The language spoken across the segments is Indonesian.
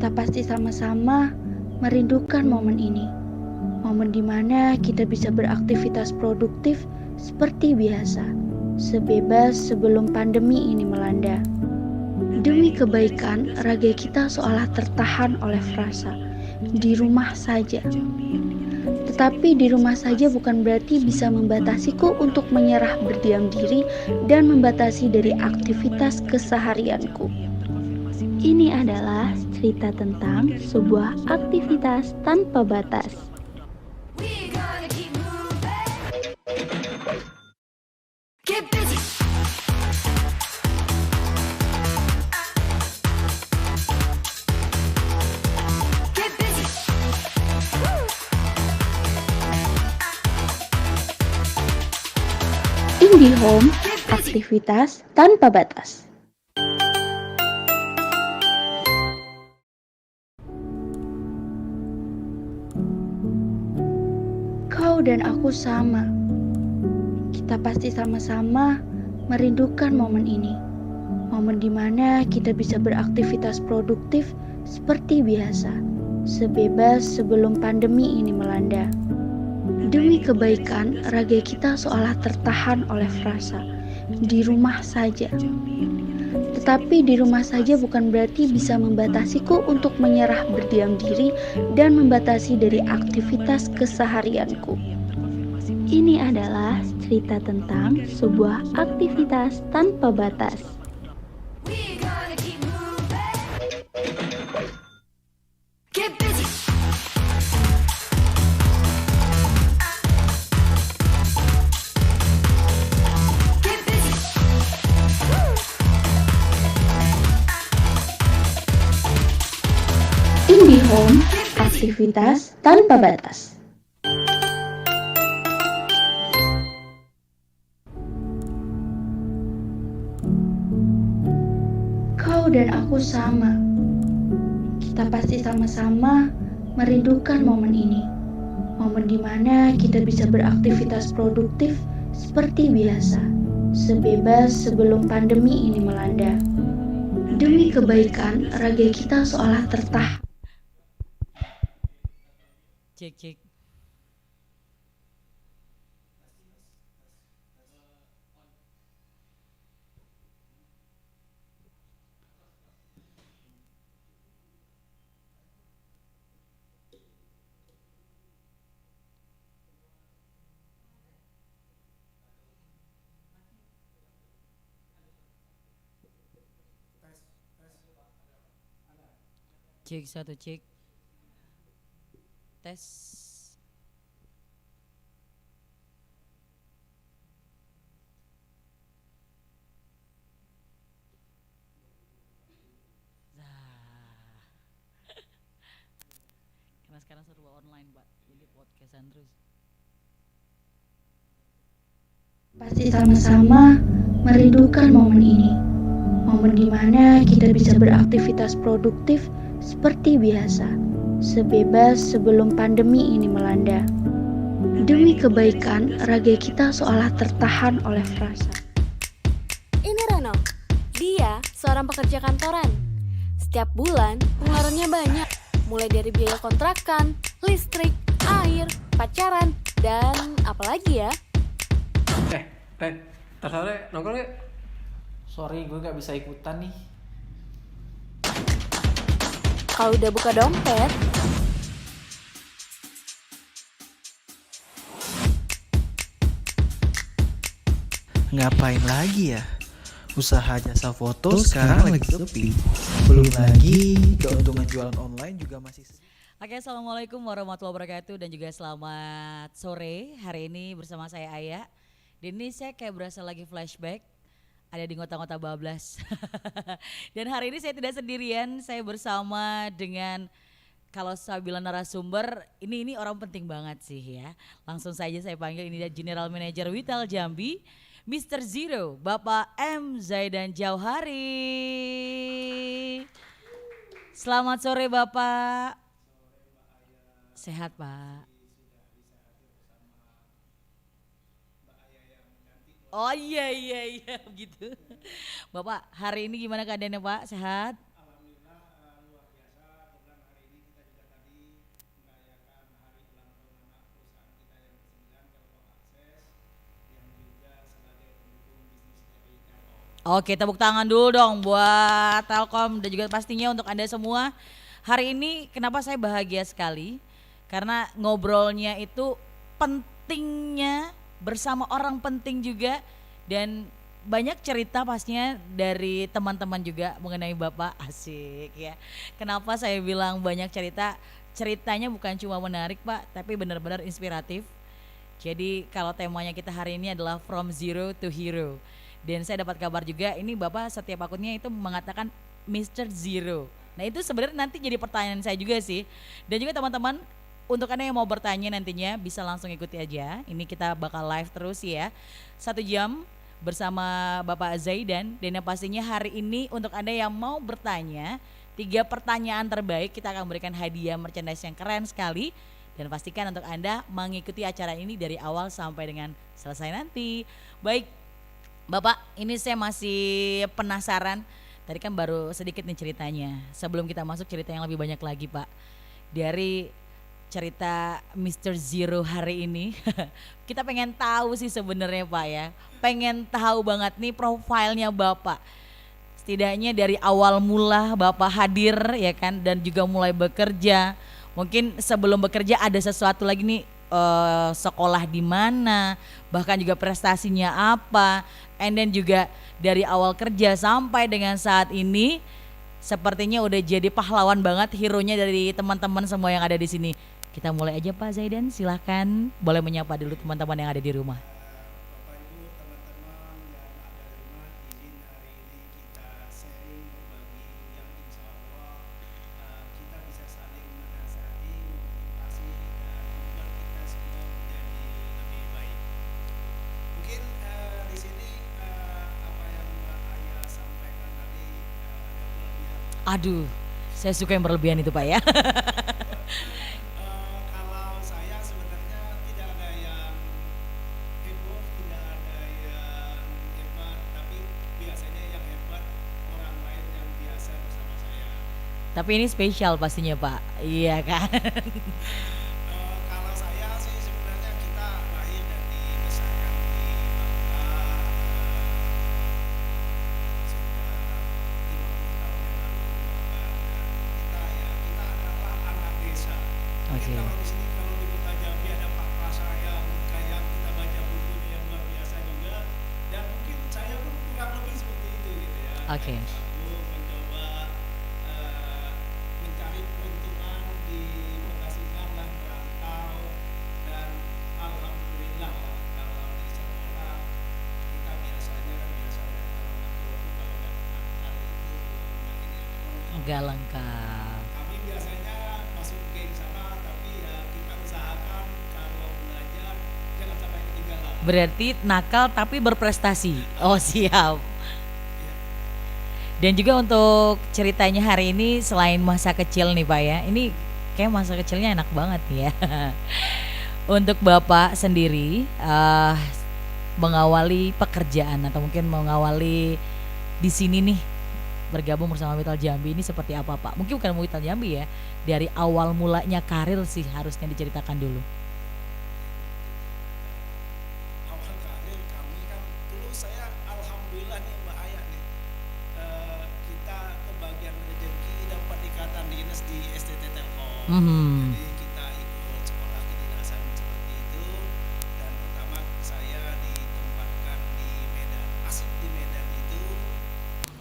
Kita pasti sama-sama merindukan momen ini. Momen di mana kita bisa beraktivitas produktif seperti biasa, sebebas sebelum pandemi ini melanda. Demi kebaikan, raga kita seolah tertahan oleh frasa, di rumah saja. Tetapi di rumah saja bukan berarti bisa membatasiku untuk menyerah berdiam diri dan membatasi dari aktivitas keseharianku. Ini adalah cerita tentang sebuah aktivitas tanpa batas. IndiHome, aktivitas tanpa batas. Kau dan aku sama. Kita pasti sama-sama merindukan momen ini. Momen di mana kita bisa beraktivitas produktif seperti biasa, sebebas sebelum pandemi ini melanda. Demi kebaikan, raga kita seolah tertahan oleh frasa, di rumah saja. Tetapi di rumah saja bukan berarti bisa membatasiku untuk menyerah berdiam diri dan membatasi dari aktivitas keseharianku. Ini adalah cerita tentang sebuah aktivitas tanpa batas. IndiHome, aktivitas tanpa batas. Kau dan aku sama. Kita pasti sama-sama merindukan momen ini. Momen di mana kita bisa beraktivitas produktif seperti biasa, sebebas sebelum pandemi ini melanda. Demi kebaikan, raga kita seolah tertahan. Cek. Cek satu cek. Tes. Nah, karena sekarang serba online, Pak. Jadi podcastan terus. Pasti sama-sama merindukan momen ini. Momen di mana kita bisa beraktivitas produktif seperti biasa, sebebas sebelum pandemi ini melanda. Demi kebaikan, raga kita seolah tertahan oleh frasa. Ini Reno, dia seorang pekerja kantoran. Setiap bulan pengeluarannya banyak, mulai dari biaya kontrakan, listrik, air, pacaran, dan apalagi ya. Ren, ntar sore nongkrong yuk. Sorry, gue gak bisa ikutan nih. Kalau udah buka dompet, Ngapain lagi ya? Usaha jasa foto sekarang lagi sepi. Belum lagi keuntungan jualan online juga masih. Oke, assalamualaikum warahmatullahi wabarakatuh dan juga selamat sore. Hari ini bersama saya Aya. Dan ini saya kayak berasa lagi flashback. Ada di ngota-ngota bablas. Dan hari ini saya tidak sendirian. Saya bersama dengan, kalau saya bilang narasumber, ini orang penting banget sih ya. Langsung saja saya panggil, ini dia General Manager Witel Jambi, Mr. Zero, Bapak M. Zaidan Jauhari. Selamat sore Bapak. Sehat Pak. Oh iya begitu. Bapak hari ini gimana keadaannya Pak? Sehat? Alhamdulillah luar biasa Oke, tepuk tangan dulu dong buat Telkom dan juga pastinya untuk Anda semua. Hari ini kenapa saya bahagia sekali? Karena ngobrolnya itu pentingnya bersama orang penting juga dan banyak cerita pastinya dari teman-teman juga mengenai Bapak. Asik ya. Kenapa saya bilang banyak cerita? Ceritanya bukan cuma menarik Pak, tapi benar-benar inspiratif. Jadi kalau temanya kita hari ini adalah From Zero to Hero. Dan saya dapat kabar juga ini Bapak setiap akunnya itu mengatakan Mr. Zero. Nah itu sebenarnya nanti jadi pertanyaan saya juga sih. Dan juga teman-teman untuk Anda yang mau bertanya nantinya bisa langsung ikuti aja. Ini kita bakal live terus ya. 1 jam bersama Bapak Zaidan. Dan yang pastinya hari ini untuk Anda yang mau bertanya 3 pertanyaan terbaik kita akan berikan hadiah merchandise yang keren sekali. Dan pastikan untuk Anda mengikuti acara ini dari awal sampai dengan selesai nanti. Baik Bapak, ini saya masih penasaran. Tadi kan baru sedikit nih ceritanya. Sebelum kita masuk cerita yang lebih banyak lagi Pak. Dari cerita Mr. Zero hari ini. Kita pengen tahu sih sebenarnya Pak ya. Pengen tahu banget nih profilnya Bapak. Setidaknya dari awal mula Bapak hadir ya kan. Dan juga mulai bekerja. Mungkin sebelum bekerja ada sesuatu lagi nih. Sekolah di mana, bahkan juga prestasinya apa, and then juga dari awal kerja sampai dengan saat ini sepertinya udah jadi pahlawan banget, hero-nya dari teman-teman semua yang ada di sini. Kita mulai aja Pak Zaidan, silahkan boleh menyapa dulu teman-teman yang ada di rumah. Bapak Ibu, teman-teman yang ada di rumah, izin hari ini kita sharing berbagi yang insya Allah kita bisa saling menasihati, memotivasi dan membuat kita semua menjadi lebih baik. Mungkin di sini apa yang Mbak Aya sampaikan tadi ada berlebihan. Aduh, saya suka yang berlebihan itu Pak ya. Kalau saya sebenarnya tidak ada yang heboh, tidak ada yang hebat, tapi biasanya yang hebat orang lain yang biasa bersama saya. Tapi ini spesial pastinya Pak, iya kan. Kalau saya sih sebenarnya kita lahir dan dibesarkan di Bangka sudah 50 tahun yang lalu bahkan, dan kita adalah anak desa. Oke. Kalau di sini kalau di Kota Jambi ada Pak Prasayang kayak kita baca bukunya yang luar biasa juga, dan mungkin saya pun kurang lebih seperti itu gitu ya. Oke. Aku mencoba mencari peruntungan di Pengasinan dan merantau, dan alhamdulillah lah kalau di sekolah kita biasanya kan biasanya kalau nakal itu Enggak lengkap. kami biasanya masuk geng sana, tapi ya kita usahakan kalau belajar jangan sampai ketinggalan. Berarti nakal tapi berprestasi. Oh siap. Dan juga untuk ceritanya hari ini selain masa kecil nih Pak ya. Ini kayak masa kecilnya enak banget nih ya. Untuk Bapak sendiri mengawali pekerjaan atau mungkin mengawali di sini nih bergabung bersama Wital Jambi ini seperti apa Pak? Mungkin bukan Wital Jambi ya. Dari awal mulanya karir sih harusnya diceritakan dulu. Awal karir kami kan dulu saya alhamdulillah nih Mbak Aya nih, kita kebagian rezeki dapat ikatan dinas di STT Telkom. Mhm. Jadi kita ikut sekolah kedinasan seperti itu, dan pertama saya ditempatkan di Medan. Asik di Medan itu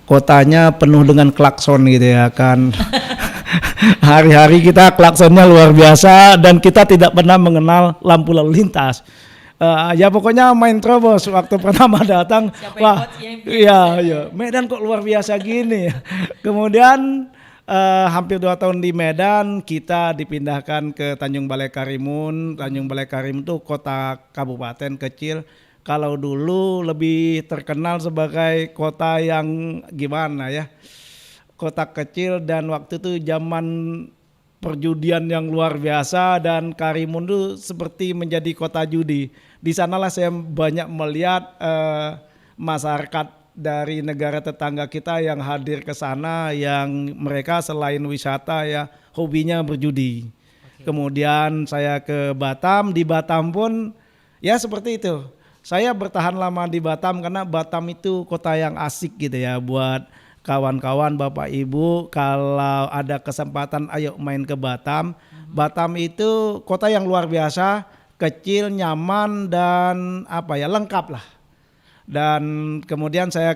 kotanya penuh dengan klakson gitu ya kan. Hari-hari kita klaksonnya luar biasa dan kita tidak pernah mengenal lampu lalu lintas. Ya pokoknya main terobos waktu pertama datang. Siapa yang Wah, buat, yang bikin iya, iya, Medan kok luar biasa gini. Kemudian hampir 2 tahun di Medan, kita dipindahkan ke Tanjung Balai Karimun. Tanjung Balai Karimun itu kota kabupaten kecil. Kalau dulu lebih terkenal sebagai kota yang gimana ya, kota kecil, dan waktu itu zaman perjudian yang luar biasa, dan Karimun itu seperti menjadi kota judi. Di sanalah saya banyak melihat masyarakat dari negara tetangga kita yang hadir ke sana, yang mereka selain wisata ya hobinya berjudi. Kemudian saya ke Batam, di Batam pun ya seperti itu. saya bertahan lama di Batam karena Batam itu kota yang asik gitu ya buat kawan-kawan Bapak Ibu kalau ada kesempatan ayo main ke Batam. Batam itu kota yang luar biasa, kecil, nyaman dan lengkap lah. Dan kemudian saya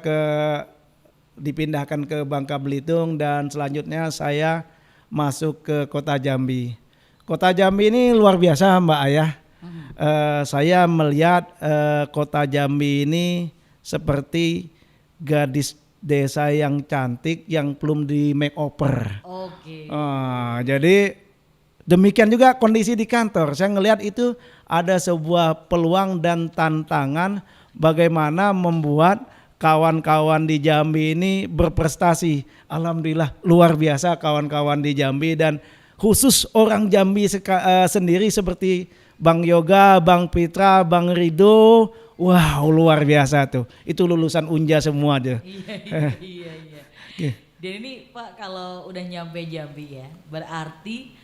dipindahkan ke Bangka Belitung dan selanjutnya saya masuk ke Kota Jambi. Kota Jambi ini luar biasa Mbak Ayah. Saya melihat Kota Jambi ini seperti gadis desa yang cantik yang belum di makeover. Oke. Jadi demikian juga kondisi di kantor. Saya ngelihat itu ada sebuah peluang dan tantangan bagaimana membuat kawan-kawan di Jambi ini berprestasi. Alhamdulillah luar biasa kawan-kawan di Jambi dan khusus orang Jambi sendiri seperti Bang Yoga, Bang Pitra, Bang Rido. Wow, luar biasa tuh. Itu lulusan Unja semua tuh. Iya. Dan ini Pak kalau udah nyampe Jambi ya, berarti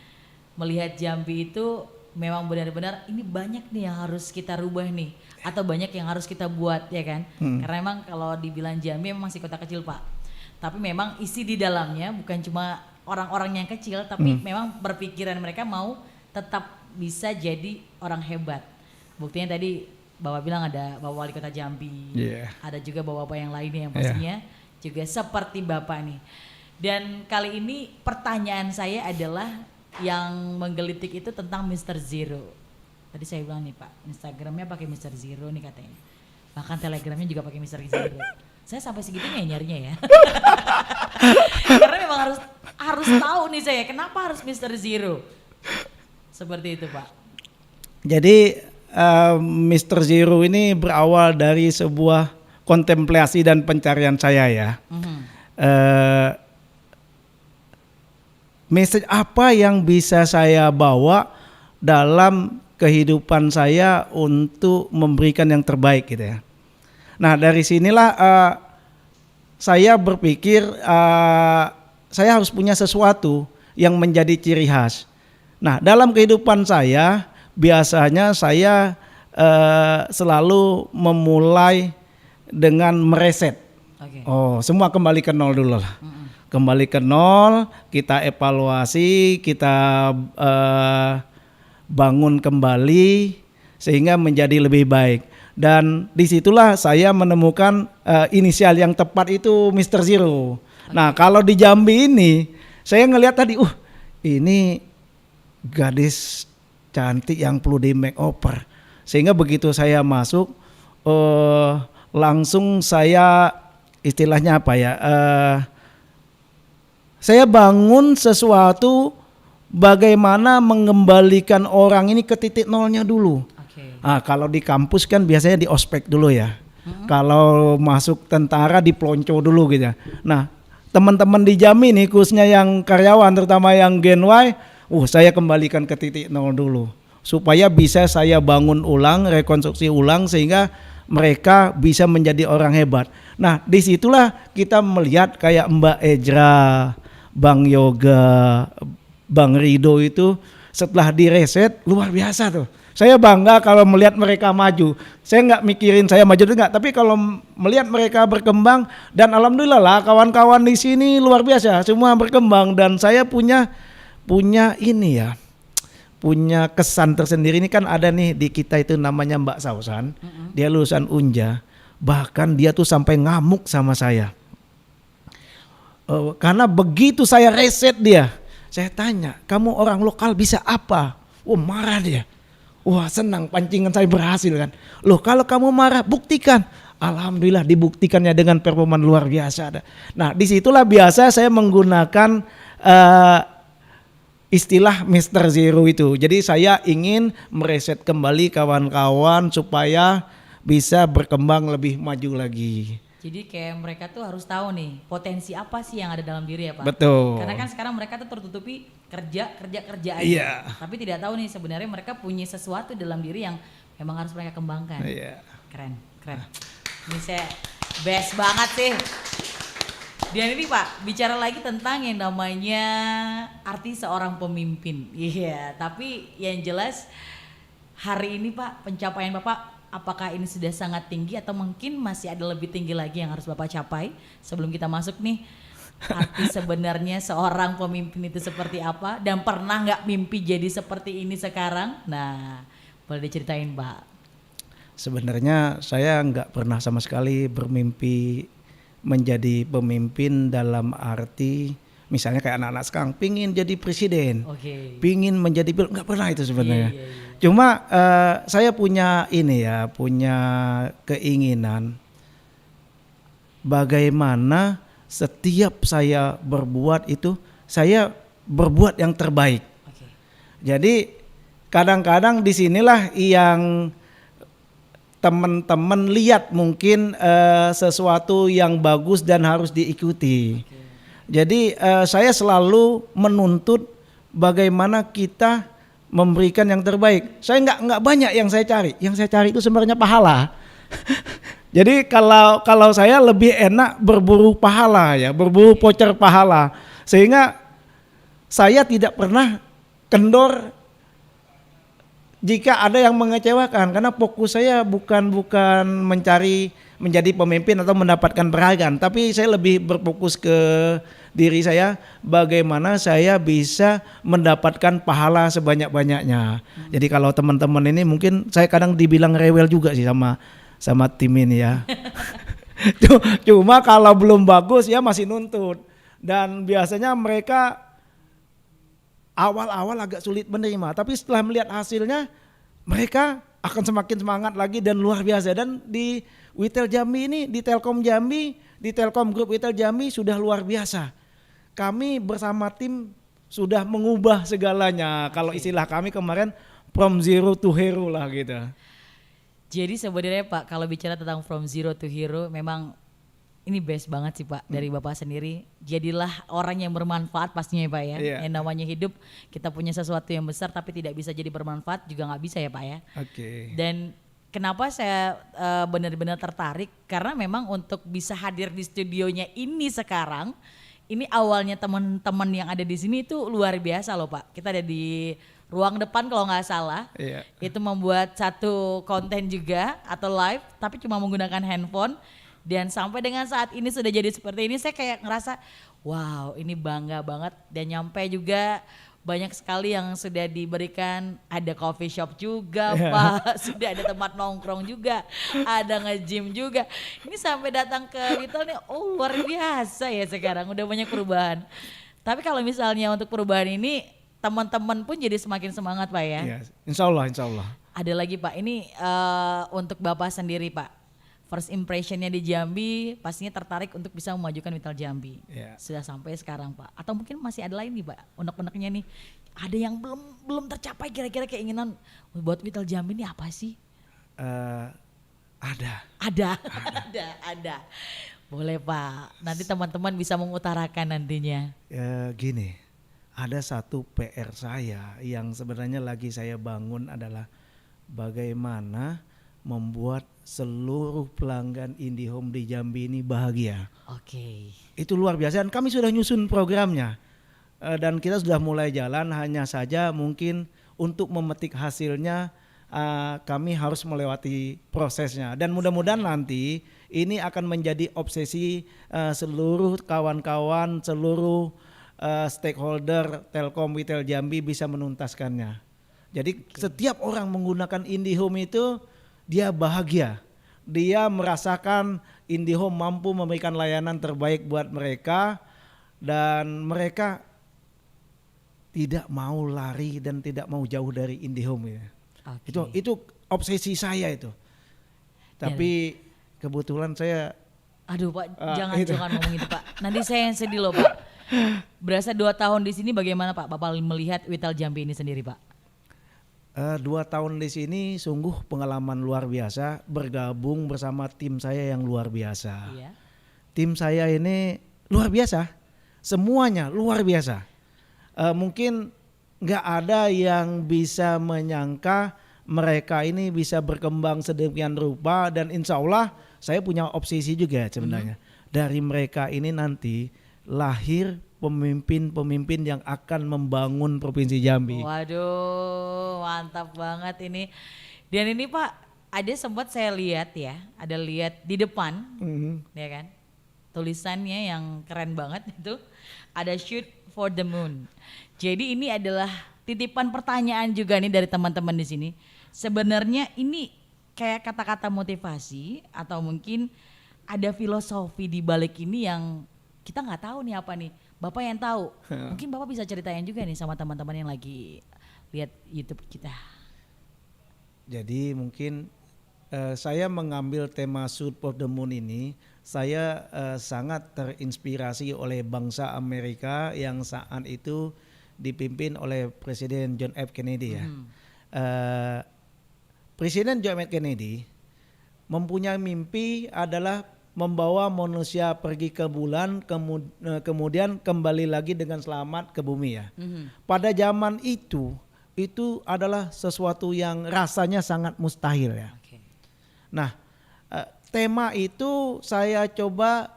melihat Jambi itu memang benar-benar ini banyak nih yang harus kita rubah nih, atau banyak yang harus kita buat ya kan? Karena memang kalau dibilang Jambi memang masih kota kecil Pak, tapi memang isi di dalamnya bukan cuma orang-orang yang kecil, tapi memang berpikiran mereka mau tetap bisa jadi orang hebat. Buktinya tadi Bapak bilang ada Bapak Wali Kota Jambi, ada juga Bapak-bapak yang lainnya yang pastinya juga seperti Bapak nih. Dan kali ini pertanyaan saya adalah yang menggelitik itu tentang Mr. Zero. Tadi saya bilang nih Pak, Instagramnya pakai Mr. Zero nih katanya. Bahkan Telegramnya juga pakai Mr. Zero. Saya sampai segitunya nyarinya ya. Karena memang harus tahu nih saya kenapa harus Mr. Zero. Seperti itu Pak. Jadi Mr. Zero ini berawal dari sebuah kontemplasi dan pencarian saya ya. Message apa yang bisa saya bawa dalam kehidupan saya untuk memberikan yang terbaik gitu ya. Nah dari sinilah saya berpikir saya harus punya sesuatu yang menjadi ciri khas. Nah dalam kehidupan saya biasanya saya selalu memulai dengan mereset. Semua kembali ke nol dulu lah. Kembali ke nol, kita evaluasi, kita bangun kembali sehingga menjadi lebih baik. Dan disitulah saya menemukan inisial yang tepat itu Mr. Zero. Nah kalau di Jambi ini saya ngelihat tadi, ini gadis cantik yang perlu di makeover. Sehingga begitu saya masuk, langsung saya istilahnya saya bangun sesuatu bagaimana mengembalikan orang ini ke titik nolnya dulu. Kalau di kampus kan biasanya di ospek dulu ya. Kalau masuk tentara di pelonco dulu gitu ya. Nah teman-teman di Jambi nih khususnya yang karyawan terutama yang Gen Y, saya kembalikan ke titik nol dulu. Supaya bisa saya bangun ulang, rekonstruksi ulang sehingga mereka bisa menjadi orang hebat. Nah disitulah kita melihat kayak Mbak Ejra, Bang Yoga, Bang Rido itu setelah direset luar biasa tuh. Saya bangga kalau melihat mereka maju. Saya nggak mikirin saya maju itu nggak, tapi kalau melihat mereka berkembang dan alhamdulillah lah kawan-kawan di sini luar biasa, semua berkembang dan saya punya ini ya, punya kesan tersendiri. Ini kan ada nih di kita itu namanya Mbak Sausan, dia lulusan Unja, bahkan dia tuh sampai ngamuk sama saya. Karena begitu saya reset dia, saya tanya, kamu orang lokal bisa apa? Marah dia. Wah senang, pancingan saya berhasil kan. Loh kalau kamu marah buktikan. Alhamdulillah dibuktikannya dengan performa luar biasa. Nah disitulah biasa saya menggunakan istilah Mr. Zero itu. Jadi saya ingin mereset kembali kawan-kawan supaya bisa berkembang lebih maju lagi. Jadi kayak mereka tuh harus tahu nih potensi apa sih yang ada dalam diri ya Pak. Betul. Karena kan sekarang mereka tuh tertutupi kerja aja. Iya. Tapi tidak tahu nih sebenarnya mereka punya sesuatu dalam diri yang memang harus mereka kembangkan. Iya. Keren. Ini saya best banget sih. Dan ini Pak bicara lagi tentang yang namanya arti seorang pemimpin. Iya. Tapi yang jelas hari ini Pak pencapaian Bapak apakah ini sudah sangat tinggi atau mungkin masih ada lebih tinggi lagi yang harus Bapak capai sebelum kita masuk nih? Arti sebenarnya seorang pemimpin itu seperti apa dan pernah nggak mimpi jadi seperti ini sekarang? Nah, boleh diceritain Pak. Sebenarnya saya nggak pernah sama sekali bermimpi menjadi pemimpin dalam arti misalnya kayak anak-anak sekarang pingin jadi presiden, Oke. pingin menjadi nggak pernah itu sebenarnya. Iya, iya. Cuma saya punya punya keinginan bagaimana setiap saya berbuat itu saya berbuat yang terbaik. Oke. Jadi kadang-kadang disinilah yang teman-teman lihat mungkin sesuatu yang bagus dan harus diikuti. Jadi saya selalu menuntut bagaimana kita memberikan yang terbaik. Saya nggak banyak yang saya cari. Yang saya cari itu sebenarnya pahala. Jadi kalau saya lebih enak berburu pahala ya, berburu voucher pahala. Sehingga saya tidak pernah kendor jika ada yang mengecewakan karena fokus saya bukan mencari menjadi pemimpin atau mendapatkan penghargaan, tapi saya lebih berfokus ke diri saya bagaimana saya bisa mendapatkan pahala sebanyak-banyaknya. Jadi kalau teman-teman ini mungkin saya kadang dibilang rewel juga sih sama tim ini ya. Cuma kalau belum bagus ya masih nuntut. Dan biasanya mereka awal-awal agak sulit menerima, tapi setelah melihat hasilnya mereka akan semakin semangat lagi dan luar biasa. Dan di Witel Jambi ini, di Telkom Jambi, di Telkom Group Witel Jambi sudah luar biasa. Kami bersama tim sudah mengubah segalanya. Kalau istilah kami kemarin from zero to hero lah gitu. Jadi sebenarnya Pak, kalau bicara tentang from zero to hero, memang ini best banget sih Pak dari Bapak sendiri. Jadilah orang yang bermanfaat pastinya ya Pak ya. Iya. Yang namanya hidup, kita punya sesuatu yang besar tapi tidak bisa jadi bermanfaat juga nggak bisa ya Pak ya. Oke. Dan kenapa saya benar-benar tertarik, karena memang untuk bisa hadir di studionya ini sekarang, ini awalnya teman-teman yang ada di sini itu luar biasa loh Pak. Kita ada di ruang depan kalau nggak salah, Iya. itu membuat satu konten juga atau live, tapi cuma menggunakan handphone. Dan sampai dengan saat ini sudah jadi seperti ini, saya kayak ngerasa wow ini bangga banget. Dan nyampe juga banyak sekali yang sudah diberikan, ada coffee shop juga Pak, sudah ada tempat nongkrong juga, ada nge-gym juga. Ini sampai datang ke Witel nih, oh luar biasa ya sekarang, udah banyak perubahan. Tapi kalau misalnya untuk perubahan ini, teman-teman pun jadi semakin semangat Pak ya. Iya, insya Allah. Ada lagi Pak, ini untuk Bapak sendiri Pak. First impressionnya di Jambi pastinya tertarik untuk bisa memajukan Witel Jambi. Iya. Sudah sampai sekarang Pak. Atau mungkin masih ada lain nih Pak, unek-uneknya nih. Ada yang belum tercapai kira-kira keinginan buat Witel Jambi ini apa sih? Ada. Boleh Pak, nanti teman-teman bisa mengutarakan nantinya. Gini, ada satu PR saya yang sebenarnya lagi saya bangun adalah bagaimana membuat seluruh pelanggan IndiHome di Jambi ini bahagia. Oke. Itu luar biasa dan kami sudah nyusun programnya. Dan kita sudah mulai jalan, hanya saja mungkin untuk memetik hasilnya kami harus melewati prosesnya. Dan mudah-mudahan nanti ini akan menjadi obsesi seluruh kawan-kawan, seluruh stakeholder Telkom Witel Jambi bisa menuntaskannya. Jadi setiap orang menggunakan IndiHome itu dia bahagia, dia merasakan IndiHome mampu memberikan layanan terbaik buat mereka dan mereka tidak mau lari dan tidak mau jauh dari IndiHome ya. Oke. Itu obsesi saya itu. Tapi kebetulan saya Aduh Pak, itu. jangan ngomong itu Pak. Nanti saya yang sedih loh Pak. Berasa 2 tahun di sini bagaimana Pak? Bapak melihat Witel Jambi ini sendiri Pak? 2 tahun di sini sungguh pengalaman luar biasa, bergabung bersama tim saya yang luar biasa. Iya. Tim saya ini luar biasa, semuanya luar biasa. Mungkin nggak ada yang bisa menyangka mereka ini bisa berkembang sedemikian rupa dan insya Allah saya punya obsesi juga sebenarnya. Dari mereka ini nanti lahir pemimpin-pemimpin yang akan membangun Provinsi Jambi. Waduh, mantap banget ini. Dan ini Pak, ada sempat saya lihat ya, ada lihat di depan, ya kan, tulisannya yang keren banget itu, ada shoot for the moon. Jadi ini adalah titipan pertanyaan juga nih dari teman-teman di sini. Sebenarnya ini kayak kata-kata motivasi atau mungkin ada filosofi di balik ini yang kita nggak tahu nih apa nih. Bapak yang tahu. Mungkin Bapak bisa ceritain juga nih sama teman-teman yang lagi lihat YouTube kita. Jadi mungkin saya mengambil tema Shoot for the Moon ini, saya sangat terinspirasi oleh bangsa Amerika yang saat itu dipimpin oleh Presiden John F. Kennedy ya. Presiden John F. Kennedy mempunyai mimpi adalah membawa manusia pergi ke bulan, kemudian kembali lagi dengan selamat ke bumi ya. Pada zaman itu adalah sesuatu yang rasanya sangat mustahil ya. Nah, tema itu saya coba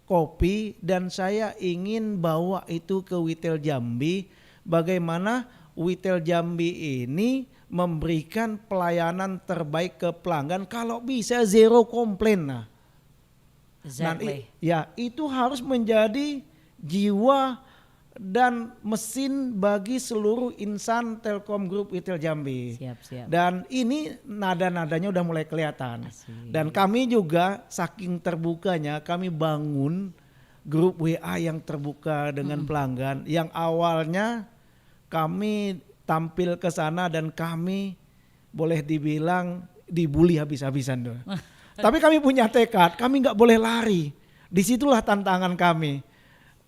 copy dan saya ingin bawa itu ke Witel Jambi. Bagaimana Witel Jambi ini memberikan pelayanan terbaik ke pelanggan, kalau bisa zero komplain. Nah, Exactly. ya itu harus menjadi jiwa dan mesin bagi seluruh insan Telkom Group Witel Jambi. Siap. Dan ini nada-nadanya udah mulai kelihatan. Asik. Dan kami juga saking terbukanya kami bangun grup WA yang terbuka dengan pelanggan. Yang awalnya kami tampil ke sana dan kami boleh dibilang dibully habis-habisan tuh. Tapi kami punya tekad, kami nggak boleh lari. Disitulah tantangan kami.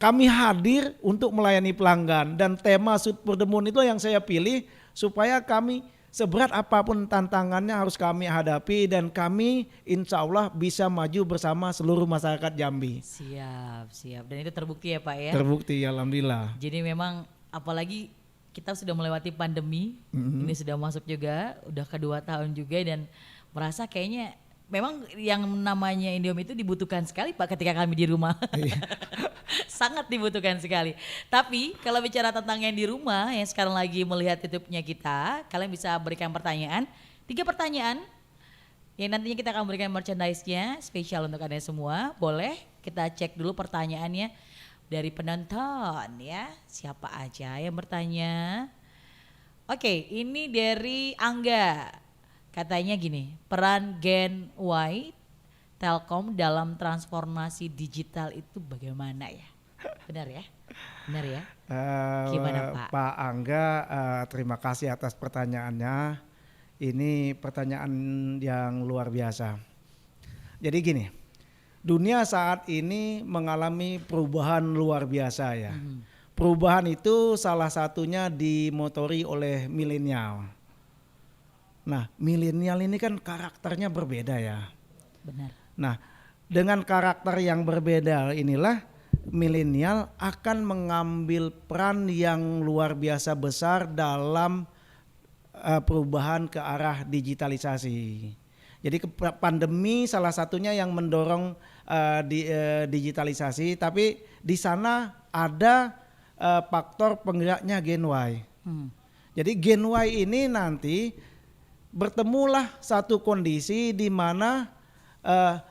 Kami hadir untuk melayani pelanggan dan tema Shoot for the Moon itu yang saya pilih supaya kami seberat apapun tantangannya harus kami hadapi dan kami insya Allah bisa maju bersama seluruh masyarakat Jambi. Siap. Dan itu terbukti ya Pak ya. Terbukti alhamdulillah. Jadi memang apalagi kita sudah melewati pandemi, ini sudah masuk juga, udah kedua tahun juga dan merasa kayaknya memang yang namanya Indomie itu dibutuhkan sekali Pak ketika kami di rumah. Sangat dibutuhkan sekali. Tapi kalau bicara tentang yang di rumah yang sekarang lagi melihat YouTube-nya kita, kalian bisa berikan pertanyaan, 3 pertanyaan yang nantinya kita akan berikan merchandise-nya spesial untuk Anda semua. Boleh kita cek dulu pertanyaannya dari penonton ya. Siapa aja yang bertanya? Oke, ini dari Angga. Katanya gini, peran Gen Y Telkom dalam transformasi digital itu bagaimana ya? Benar ya? Gimana Pak? Pak Angga, terima kasih atas pertanyaannya. Ini pertanyaan yang luar biasa. Jadi gini, dunia saat ini mengalami perubahan luar biasa ya. Perubahan itu salah satunya dimotori oleh milenial. Nah, milenial ini kan karakternya berbeda ya. Benar. Nah, dengan karakter yang berbeda inilah milenial akan mengambil peran yang luar biasa besar dalam perubahan ke arah digitalisasi. Jadi pandemi salah satunya yang mendorong digitalisasi, tapi di sana ada faktor penggeraknya Gen Y. Jadi Gen Y ini nanti bertemulah satu kondisi di mana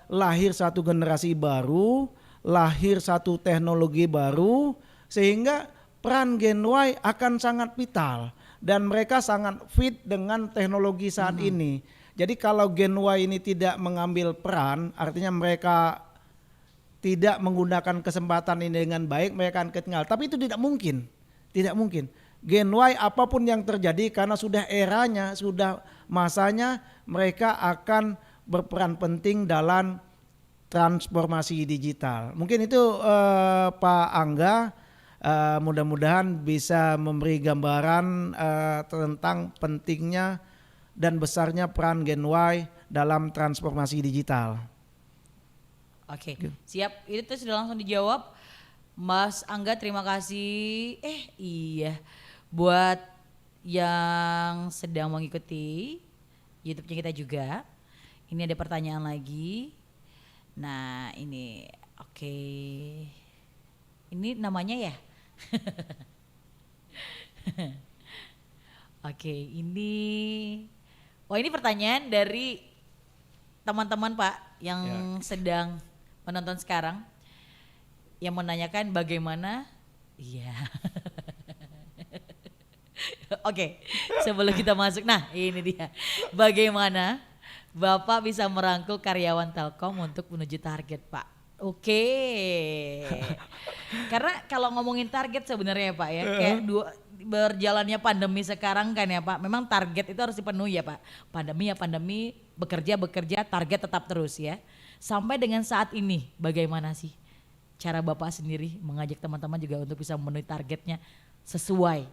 lahir satu generasi baru, lahir satu teknologi baru, sehingga peran Gen Y akan sangat vital dan mereka sangat fit dengan teknologi saat ini. Jadi kalau Gen Y ini tidak mengambil peran, artinya mereka tidak menggunakan kesempatan ini dengan baik, mereka akan ketinggalan. Tapi itu tidak mungkin. Gen Y apapun yang terjadi karena sudah eranya, sudah masanya, mereka akan berperan penting dalam transformasi digital. Mungkin itu Pak Angga, mudah-mudahan bisa memberi gambaran tentang pentingnya dan besarnya peran Gen Y dalam transformasi digital. Oke, siap. Itu sudah langsung dijawab. Mas Angga terima kasih. Iya, buat yang sedang mengikuti YouTube-nya kita juga. Ini ada pertanyaan lagi. Nah ini oke. Ini namanya ya? Oke, ini. Oh ini pertanyaan dari teman-teman Pak yang sedang menonton sekarang yang menanyakan bagaimana, iya. Oke, sebelum kita masuk, nah ini dia, bagaimana Bapak bisa merangkul karyawan Telkom untuk menuju target Pak? Oke, karena kalau ngomongin target sebenarnya Pak ya, kayak berjalannya pandemi sekarang kan ya Pak, memang target itu harus dipenuhi ya Pak. Pandemi ya pandemi, bekerja, target tetap terus ya. Sampai dengan saat ini bagaimana sih cara Bapak sendiri mengajak teman-teman juga untuk bisa memenuhi targetnya sesuai?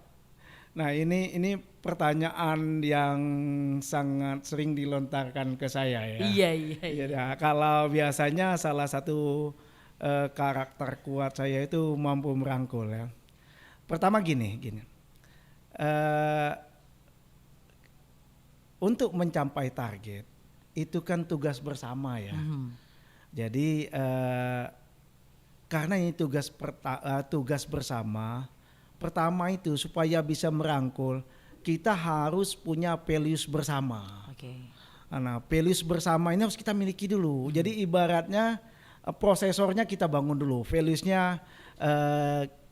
Nah ini pertanyaan yang sangat sering dilontarkan ke saya ya. Iya. Ya, kalau biasanya salah satu karakter kuat saya itu mampu merangkul ya. Pertama gini. Untuk mencapai target itu kan tugas bersama ya. Jadi karena ini tugas bersama. Pertama itu supaya bisa merangkul kita harus punya values bersama. Oke. Nah, values bersama ini harus kita miliki dulu. Jadi ibaratnya prosesornya kita bangun dulu, valuesnya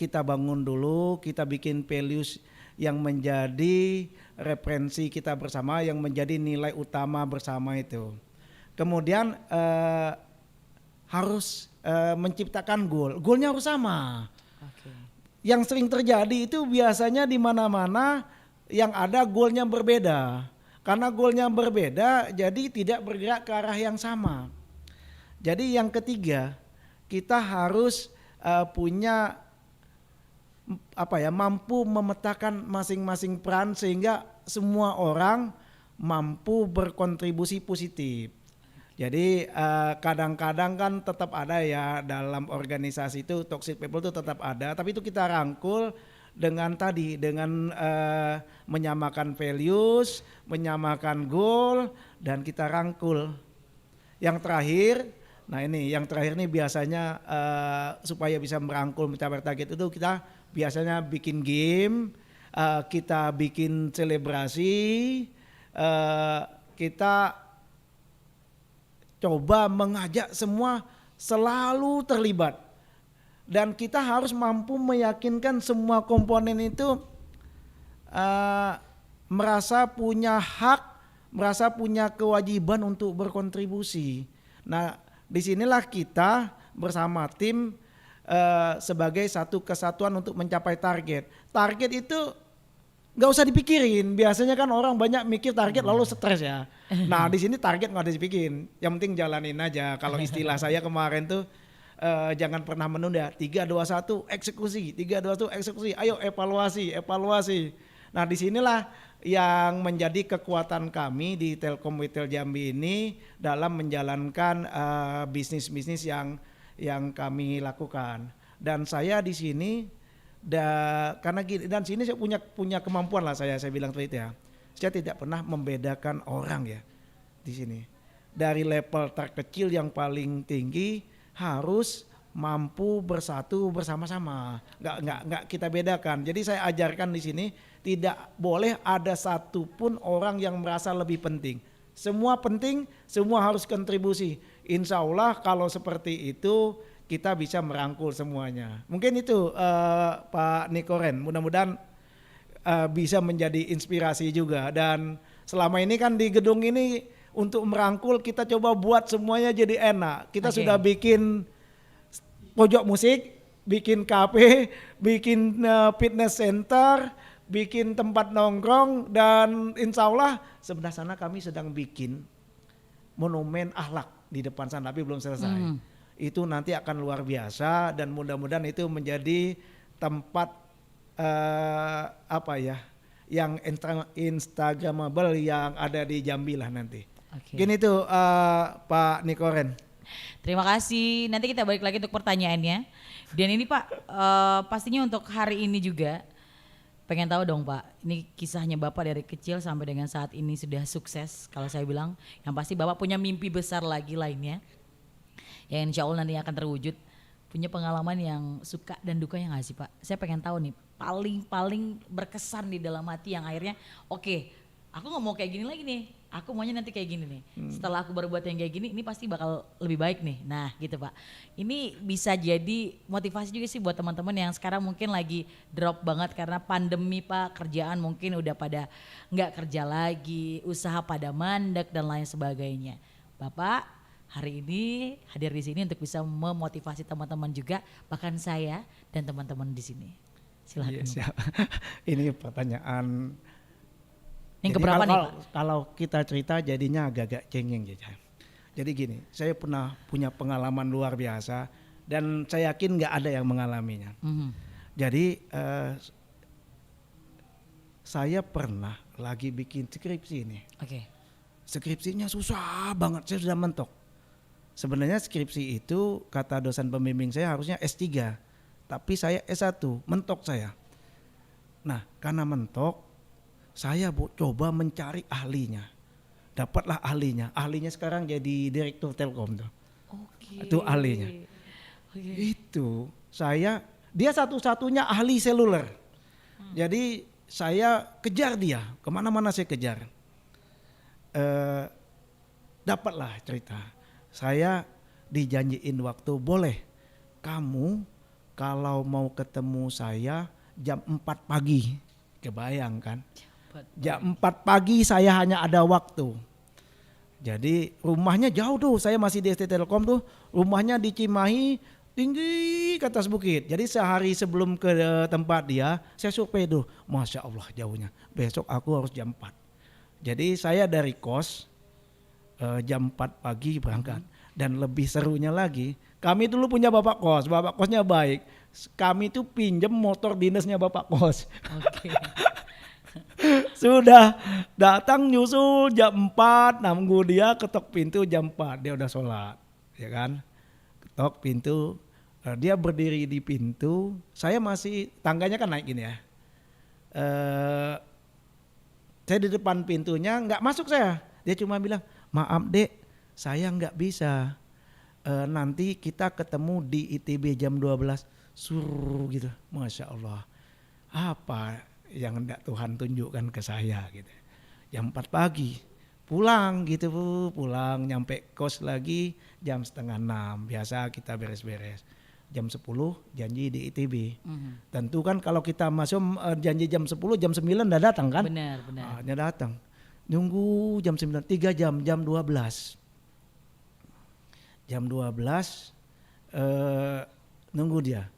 kita bangun dulu, kita bikin values yang menjadi referensi kita bersama, yang menjadi nilai utama bersama itu. Kemudian harus menciptakan goal, goalnya harus sama. Oke. Yang sering terjadi itu biasanya di mana-mana yang ada goalnya berbeda. Karena goalnya berbeda jadi tidak bergerak ke arah yang sama. Jadi yang ketiga kita harus punya mampu memetakan masing-masing peran sehingga semua orang mampu berkontribusi positif. Jadi kadang-kadang kan tetap ada ya dalam organisasi itu toxic people itu tetap ada, tapi itu kita rangkul dengan menyamakan values, menyamakan goal dan kita rangkul. Yang terakhir nih biasanya supaya bisa merangkul mencapai target itu kita biasanya bikin game, kita bikin selebrasi, kita coba mengajak semua selalu terlibat dan kita harus mampu meyakinkan semua komponen itu merasa punya hak, merasa punya kewajiban untuk berkontribusi. Nah, disinilah kita bersama tim sebagai satu kesatuan untuk mencapai target. Target itu nggak usah dipikirin. Biasanya kan orang banyak mikir target lalu stres ya. Nah di sini target nggak ada dipikirin. Yang penting jalanin aja. Kalau istilah saya kemarin tuh jangan pernah menunda. 3, 2, 1 eksekusi. 3, 2, 1 eksekusi. Ayo evaluasi. Nah disinilah yang menjadi kekuatan kami di Telkom Retail Jambi ini dalam menjalankan bisnis-bisnis yang kami lakukan. Dan saya di sini karena gini, dan sini saya punya kemampuan lah saya bilang seperti itu ya. Saya tidak pernah membedakan orang ya di sini. Dari level terkecil yang paling tinggi harus mampu bersatu bersama-sama. Nggak kita bedakan. Jadi saya ajarkan di sini tidak boleh ada satupun orang yang merasa lebih penting. Semua penting, semua harus kontribusi. Insya Allah kalau seperti itu kita bisa merangkul semuanya. Mungkin itu Pak Nikoren, mudah-mudahan bisa menjadi inspirasi juga. Dan selama ini kan di gedung ini untuk merangkul kita coba buat semuanya jadi enak. Kita sudah bikin pojok musik, bikin kafe, bikin fitness center, bikin tempat nongkrong, dan insya Allah sebelah sana kami sedang bikin monumen akhlak di depan sana, tapi belum selesai. Itu nanti akan luar biasa dan mudah-mudahan itu menjadi tempat yang instagramable yang ada di Jambi lah nanti. Gini tuh Pak Nikoren. Terima kasih. Nanti kita balik lagi untuk pertanyaannya. Dan ini Pak, pastinya untuk hari ini juga pengen tahu dong Pak, ini kisahnya Bapak dari kecil sampai dengan saat ini sudah sukses. Kalau saya bilang, yang pasti Bapak punya mimpi besar lagi lainnya, yang insya Allah nanti akan terwujud. Punya pengalaman yang suka dan dukanya gak sih Pak? Saya pengen tahu nih, paling berkesan di dalam hati yang akhirnya oke, aku gak mau kayak gini lagi nih. aku maunya nanti kayak gini nih. Setelah aku berbuat yang kayak gini, ini pasti bakal lebih baik nih. Nah gitu Pak. Ini bisa jadi motivasi juga sih buat teman-teman yang sekarang mungkin lagi drop banget karena pandemi Pak. Kerjaan mungkin udah pada nggak kerja lagi, usaha pada mandek dan lain sebagainya. Bapak hari ini hadir di sini untuk bisa memotivasi teman-teman juga, bahkan saya dan teman-teman di sini. Silahkan. Iya, siap. Ini pertanyaan. Yang Jadi keberapa nih kalau, Pak? kalau kita cerita jadinya agak-agak cengeng gitu. Jadi gini, saya pernah punya pengalaman luar biasa dan saya yakin nggak ada yang mengalaminya. Jadi saya pernah lagi bikin skripsi ini. Oke. Skripsinya susah banget, saya sudah mentok. Sebenarnya skripsi itu kata dosen pembimbing saya harusnya S3, tapi saya S1, mentok saya. Nah karena mentok, saya coba mencari ahlinya. Dapatlah ahlinya. Ahlinya sekarang jadi direktur Telkom tuh. Oke. Itu ahlinya. Oke. Itu dia satu-satunya ahli seluler. Jadi saya kejar dia, kemana-mana saya kejar. Dapatlah cerita. Saya dijanjiin waktu, boleh kamu kalau mau ketemu saya jam 4 pagi. Kebayang kan? Jam 4 pagi saya hanya ada waktu. Jadi rumahnya jauh tuh, saya masih di ST Telkom tuh, rumahnya di Cimahi, tinggi ke atas bukit. Jadi sehari sebelum ke tempat dia, saya survei tuh, Masya Allah jauhnya. Besok aku harus jam 4. Jadi saya dari kos jam 4 pagi berangkat. Dan lebih serunya lagi, kami dulu punya bapak kosnya baik. Kami tuh pinjem motor dinasnya bapak kos. Oke. Sudah datang nyusul jam 4, nunggu dia ketok pintu jam 4, dia udah sholat, ya kan? Ketok pintu, dia berdiri di pintu, saya masih, tangganya kan naik gini ya. Saya di depan pintunya, nggak masuk saya. Dia cuma bilang, maaf dek, saya nggak bisa. Nanti kita ketemu di ITB jam 12, suruh gitu. Masya Allah, apa yang hendak Tuhan tunjukkan ke saya gitu. Jam 4 pagi pulang gitu Bu, pulang nyampe kos lagi jam setengah 6. Biasa kita beres-beres. Jam 10 janji di ITB. Tentu kan kalau kita masuk janji jam 10, jam 9 udah datang kan? Benar. Dia datang. Nunggu jam 9, 3 jam, jam 12. Jam 12 nunggu dia.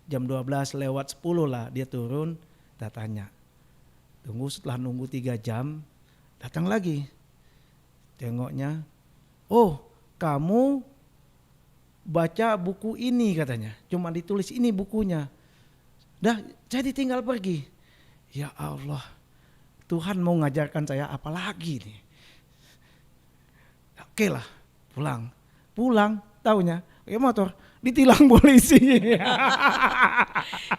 Jam 12 lewat 10 lah dia turun. Kita tanya, setelah nunggu 3 jam, datang lagi. Tengoknya, oh kamu baca buku ini katanya, cuma ditulis ini bukunya. Dah, saya ditinggal pergi. Ya Allah, Tuhan mau ngajarkan saya apa lagi nih. Oke lah, pulang, taunya pakai motor, ditilang polisi.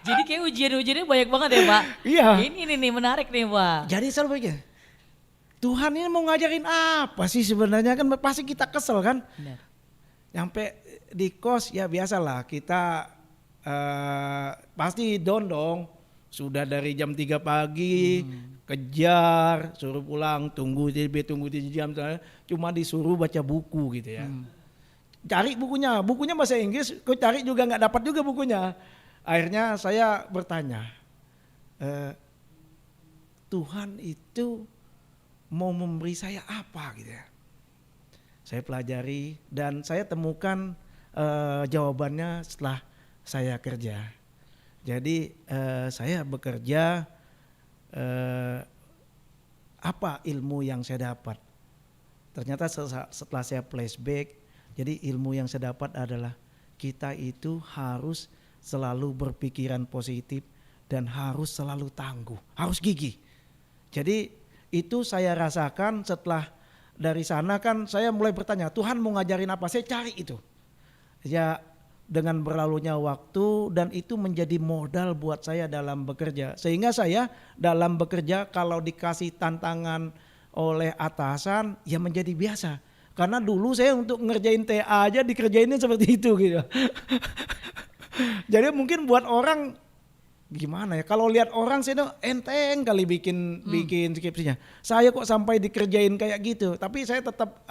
Jadi kayak ujian-ujiannya banyak banget ya Pak. Iya. Ini nih menarik nih Pak. Jadi selalu begini, Tuhan ini mau ngajarin apa sih sebenarnya, kan pasti kita kesel kan. Benar. Sampai di kos ya biasalah kita pasti dong. Sudah dari jam 3 pagi kejar, suruh pulang, tunggu 3 jam, cuma disuruh baca buku gitu ya. Cari bukunya bahasa Inggris, kok cari juga nggak dapat juga bukunya. Akhirnya saya bertanya, Tuhan itu mau memberi saya apa gitu ya. Saya pelajari dan saya temukan jawabannya setelah saya kerja. Jadi saya bekerja, apa ilmu yang saya dapat. Ternyata setelah saya flashback, jadi ilmu yang saya dapat adalah kita itu harus selalu berpikiran positif dan harus selalu tangguh, harus gigih. Jadi itu saya rasakan setelah dari sana kan saya mulai bertanya, Tuhan mau ngajarin apa? Saya cari itu. Ya dengan berlalunya waktu dan itu menjadi modal buat saya dalam bekerja. Sehingga saya dalam bekerja kalau dikasih tantangan oleh atasan ya menjadi biasa. Karena dulu saya untuk ngerjain TA aja dikerjainnya seperti itu gitu. Jadi mungkin buat orang gimana ya? Kalau lihat orang sih enteng kali bikin skripsinya. Saya kok sampai dikerjain kayak gitu. Tapi saya tetap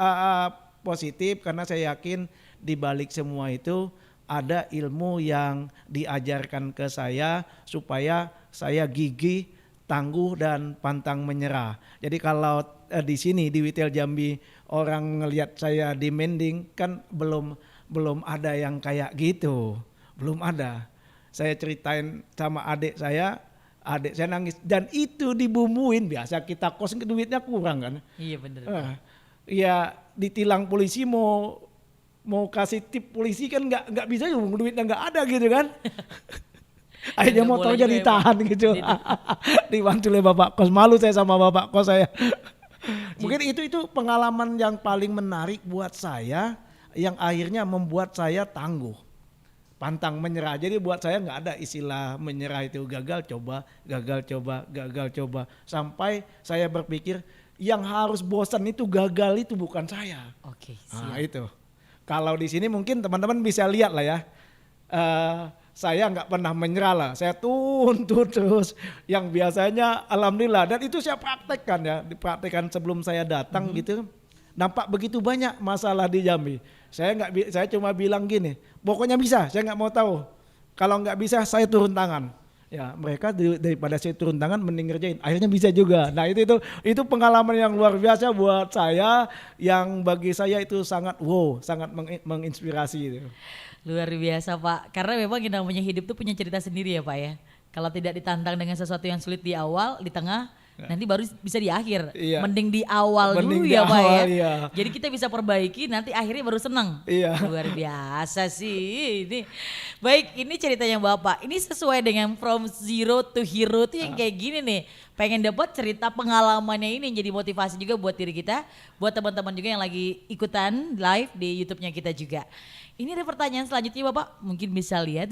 positif karena saya yakin di balik semua itu ada ilmu yang diajarkan ke saya supaya saya gigih, tangguh dan pantang menyerah. Jadi kalau di sini di Witel Jambi orang ngelihat saya demanding kan belum ada yang kayak gitu. Belum ada. Saya ceritain sama adik saya nangis dan itu dibumbuin, biasa kita kos duitnya kurang kan. Iya bener. Ya ditilang polisi mau kasih tip polisi kan nggak bisa, duitnya nggak ada gitu kan. Akhirnya Nggak motornya boleh juga ditahan gitu. Dibantu oleh bapak kos, malu saya sama bapak kos saya. Mungkin itu pengalaman yang paling menarik buat saya yang akhirnya membuat saya tangguh. Pantang menyerah. Jadi buat saya nggak ada istilah menyerah itu, gagal coba. Sampai saya berpikir yang harus bosan itu gagal itu bukan saya. Oke, Nah siap. itu. Kalau di sini mungkin teman-teman bisa lihat lah ya. Saya nggak pernah menyerah lah. Saya tuntut terus. Yang biasanya alhamdulillah. Dan itu saya praktekkan ya. Dipraktekkan sebelum saya datang gitu. Nampak begitu banyak masalah di Jambi. Saya cuma bilang gini, pokoknya bisa, saya nggak mau tahu. Kalau nggak bisa, saya turun tangan. Ya mereka daripada saya turun tangan mending ngerjain. Akhirnya bisa juga. Nah itu pengalaman yang luar biasa buat saya, yang bagi saya itu sangat sangat menginspirasi itu. Luar biasa Pak, karena memang yang namanya hidup tuh punya cerita sendiri ya Pak ya. Kalau tidak ditantang dengan sesuatu yang sulit di awal, di tengah, nanti baru bisa di akhir. Iya. Mending di awal Mending dulu di ya Pak ya. awal, iya. Jadi kita bisa perbaiki, nanti akhirnya baru senang. Iya. Luar biasa sih ini. Baik, ini ceritanya Bapak. Ini sesuai dengan from zero to hero tuh yang kayak gini nih. Pengen dapat cerita pengalamannya ini yang jadi motivasi juga buat diri kita, buat teman-teman juga yang lagi ikutan live di YouTube-nya kita juga. Ini ada pertanyaan selanjutnya Bapak, mungkin bisa lihat.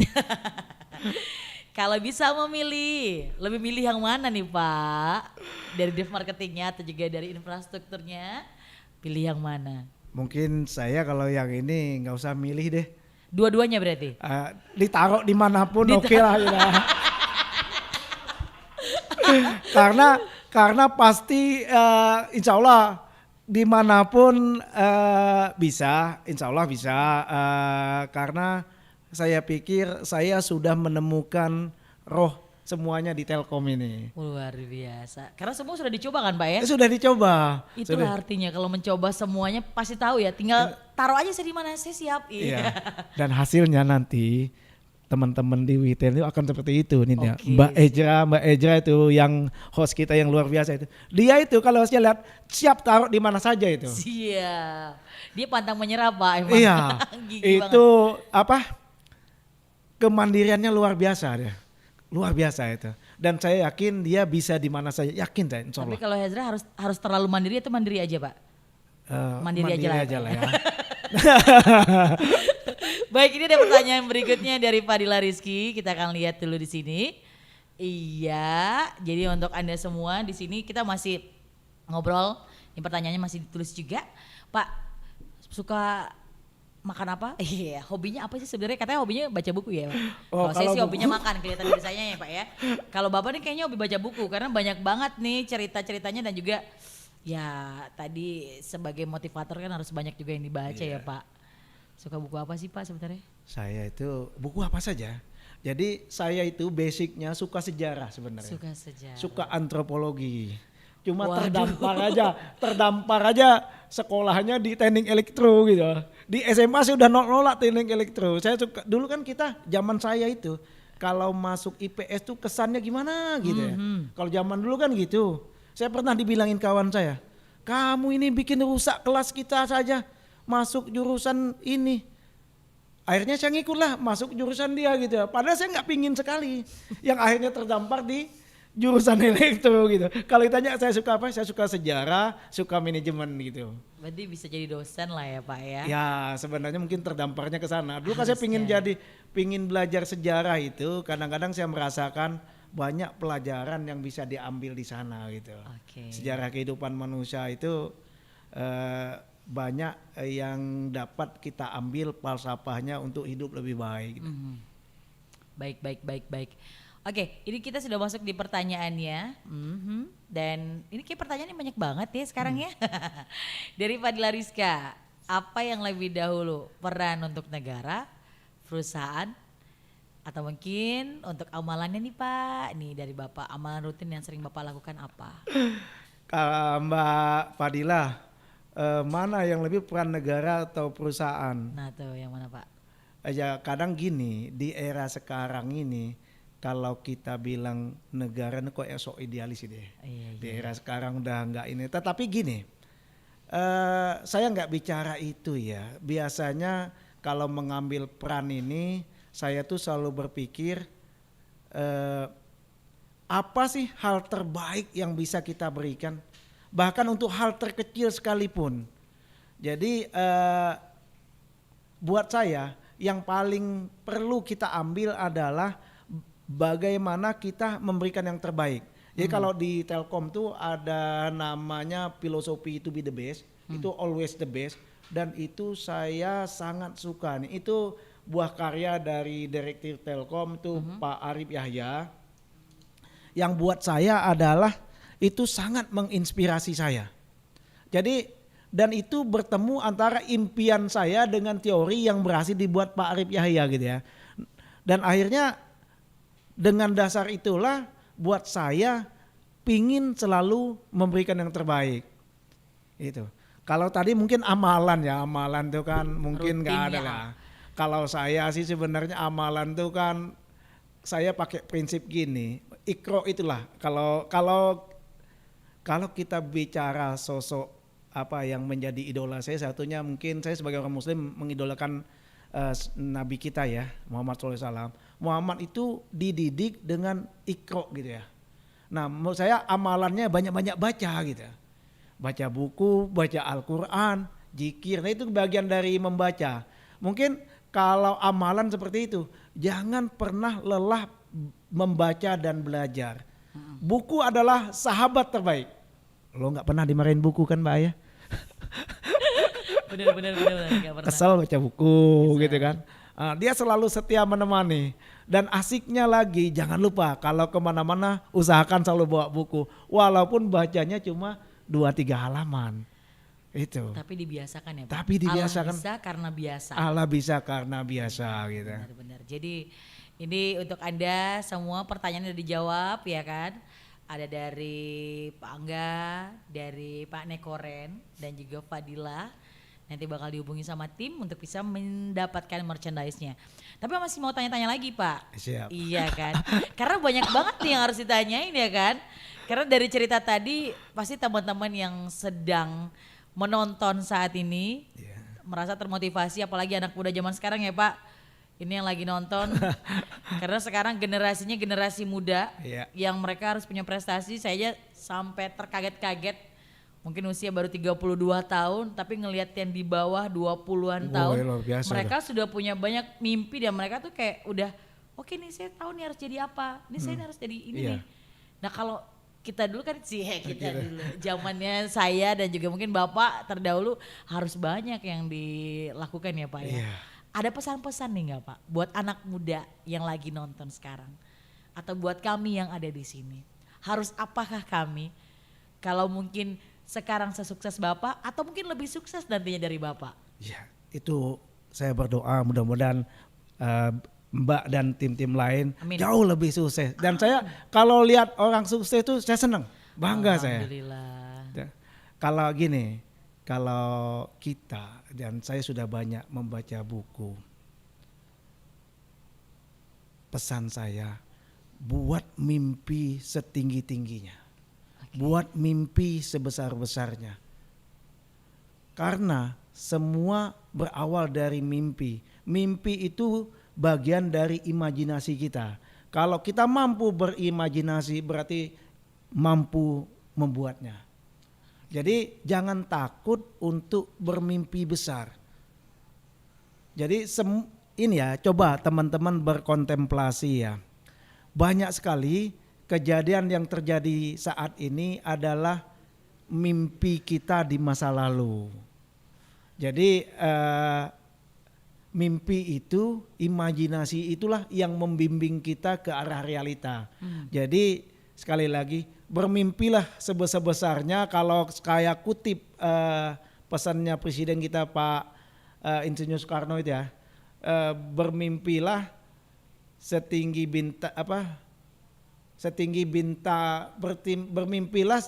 Kalau bisa memilih, lebih milih yang mana nih Pak? Dari dev marketingnya atau juga dari infrastrukturnya, pilih yang mana? Mungkin saya kalau yang ini nggak usah milih deh. Dua-duanya berarti? Ditaruh dimanapun oke lah. Ya. karena pasti insya Allah dimanapun bisa, insya Allah bisa. Karena saya pikir saya sudah menemukan roh semuanya di Telkom ini. Luar biasa. Karena semua sudah dicoba kan Pak ya? Sudah dicoba. Itulah Sudah. artinya kalau mencoba semuanya pasti tahu ya. Tinggal taruh aja saya di mana, saya siap. Iya. Dan hasilnya nanti teman-teman di Witel itu akan seperti itu nih ya. Oke. Mbak Ejra itu yang host kita yang luar biasa itu. Dia itu kalau saya lihat siap taruh di mana saja itu. Siap. Dia pantang menyerah Pak emang. Iya. Gigi Itu banget. kemandiriannya luar biasa dia. Luar biasa itu. Dan saya yakin dia bisa di mana saja. Yakin saya insya Tapi Allah. kalau Hezra harus terlalu mandiri atau mandiri aja Pak? Mandiri aja lah ya. Baik, ini ada pertanyaan berikutnya dari Fadila Rizky. Kita akan lihat dulu di sini. Iya, jadi untuk Anda semua di sini kita masih ngobrol. Ini pertanyaannya masih ditulis juga. Pak, suka makan apa? Iya, hobinya apa sih sebenarnya? Katanya hobinya baca buku ya, Pak. Oh, Kalau saya kalau sih hobinya buku- makan, kelihatan dari saya ya, Pak ya. Kalau Bapak nih kayaknya hobi baca buku karena banyak banget nih cerita-ceritanya dan juga ya tadi sebagai motivator kan harus banyak juga yang dibaca ya, Pak. Suka buku apa sih, Pak sebenarnya? Saya itu buku apa saja. Jadi saya itu basicnya suka sejarah sebenarnya. Suka sejarah. Suka antropologi. Cuma Waduh. terdampar aja sekolahnya di teknik elektro gitu. Di SMA saya udah nolak teknik elektro. Saya suka, dulu kan kita zaman saya itu kalau masuk IPS tuh kesannya gimana gitu ya. Kalau zaman dulu kan gitu. Saya pernah dibilangin kawan saya, kamu ini bikin rusak kelas kita saja, masuk jurusan ini. Akhirnya saya ngikutlah masuk jurusan dia gitu. Padahal saya nggak pingin sekali. Yang akhirnya terdampar di jurusan elektro gitu. Kalau ditanya saya suka apa? Saya suka sejarah, suka manajemen gitu. Berarti bisa jadi dosen lah ya, Pak ya. Ya sebenarnya mungkin terdamparnya ke sana. Dulu kan saya pingin belajar sejarah itu. Kadang-kadang saya merasakan banyak pelajaran yang bisa diambil di sana gitu. Oke. Sejarah kehidupan manusia itu banyak yang dapat kita ambil falsafahnya untuk hidup lebih baik. Gitu. Baik. Oke, ini kita sudah masuk di pertanyaannya. Dan ini kayak pertanyaannya banyak banget ya sekarang ya. Dari Fadila Rizka, apa yang lebih dahulu? Peran untuk negara, perusahaan, atau mungkin untuk amalannya nih Pak? Nih dari Bapak, amalan rutin yang sering Bapak lakukan apa? Kalau Mbak Fadila, mana yang lebih peran negara atau perusahaan? Nah tuh yang mana Pak? Ya kadang gini, di era sekarang ini kalau kita bilang negara ini kok sok idealis deh. Iya, Di era sekarang udah nggak ini. Tetapi gini, saya nggak bicara itu ya. Biasanya kalau mengambil peran ini, saya tuh selalu berpikir apa sih hal terbaik yang bisa kita berikan, bahkan untuk hal terkecil sekalipun. Jadi buat saya yang paling perlu kita ambil adalah bagaimana kita memberikan yang terbaik. Jadi kalau di Telkom tuh ada namanya filosofi to be the best, itu always the best, dan itu saya sangat suka nih. Itu buah karya dari Direktur Telkom tuh Pak Arif Yahya. Yang buat saya adalah itu sangat menginspirasi saya. Jadi dan itu bertemu antara impian saya dengan teori yang berhasil dibuat Pak Arif Yahya gitu ya. Dan akhirnya dengan dasar itulah buat saya pingin selalu memberikan yang terbaik. Itu. Kalau tadi mungkin amalan ya, amalan tuh kan mungkin nggak ada lah. Kalau saya sih sebenarnya amalan tuh kan saya pakai prinsip gini, ikro itulah. Kalau kita bicara sosok apa yang menjadi idola saya, satunya mungkin saya sebagai orang Muslim mengidolakan Nabi kita ya, Muhammad SAW. Muhammad itu dididik dengan ikro gitu ya. Nah menurut saya amalannya banyak-banyak baca gitu. Baca buku, baca Al-Quran, zikir. Nah itu bagian dari membaca. Mungkin kalau amalan seperti itu, jangan pernah lelah membaca dan belajar. Buku adalah sahabat terbaik. Lo gak pernah dimarahin buku kan Mbak Ayah? Bener, gak pernah. Kesel baca buku gitu kan. Dia selalu setia menemani. Dan asiknya lagi jangan lupa kalau kemana-mana usahakan selalu bawa buku. Walaupun bacanya cuma 2-3 halaman. Itu. Tapi dibiasakan ya Pak. Tapi dibiasakan. Allah bisa karena biasa. Allah bisa karena biasa gitu. Benar-benar. Jadi ini untuk Anda semua pertanyaan udah dijawab ya kan. Ada dari Pak Angga, dari Pak Nekoren dan juga Fadila. Nanti bakal dihubungi sama tim untuk bisa mendapatkan merchandise-nya. Tapi masih mau tanya-tanya lagi Pak. Siap. Iya kan. Karena banyak banget nih yang harus ditanyain ya kan. Karena dari cerita tadi pasti teman-teman yang sedang menonton saat ini merasa termotivasi, apalagi anak muda zaman sekarang ya Pak. Ini yang lagi nonton. Karena sekarang generasinya generasi muda yang mereka harus punya prestasi. Saya aja sampai terkaget-kaget. Mungkin usia baru 32 tahun tapi ngelihat yang di bawah 20-an tahun. Mereka sudah punya banyak mimpi dan mereka tuh kayak udah oke nih saya tahu nih harus jadi apa. Ini saya harus jadi ini nih. Nah kalau kita dulu kan kita dulu zamannya saya dan juga mungkin Bapak terdahulu harus banyak yang dilakukan ya Pak ya. Ada pesan-pesan nih nggak Pak buat anak muda yang lagi nonton sekarang atau buat kami yang ada di sini? Harus apakah kami kalau mungkin sekarang sesukses Bapak atau mungkin lebih sukses nantinya dari Bapak? Ya, itu saya berdoa mudah-mudahan Mbak dan tim-tim lain jauh lebih sukses. Dan saya kalau lihat orang sukses itu saya senang, bangga saya. Alhamdulillah. Kalau gini, kalau kita dan saya sudah banyak membaca buku, pesan saya buat mimpi setinggi-tingginya. Buat mimpi sebesar-besarnya. Karena semua berawal dari mimpi. Mimpi itu bagian dari imajinasi kita. Kalau kita mampu berimajinasi berarti mampu membuatnya. Jadi jangan takut untuk bermimpi besar. Jadi ini ya, coba teman-teman berkontemplasi ya. Banyak sekali kejadian yang terjadi saat ini adalah mimpi kita di masa lalu. Jadi mimpi itu, imajinasi itulah yang membimbing kita ke arah realita. Jadi sekali lagi bermimpilah sebesar-besarnya. Kalau kayak kutip pesannya Presiden kita Pak Insinyur Soekarno itu ya, bermimpilah setinggi bintang bermimpilah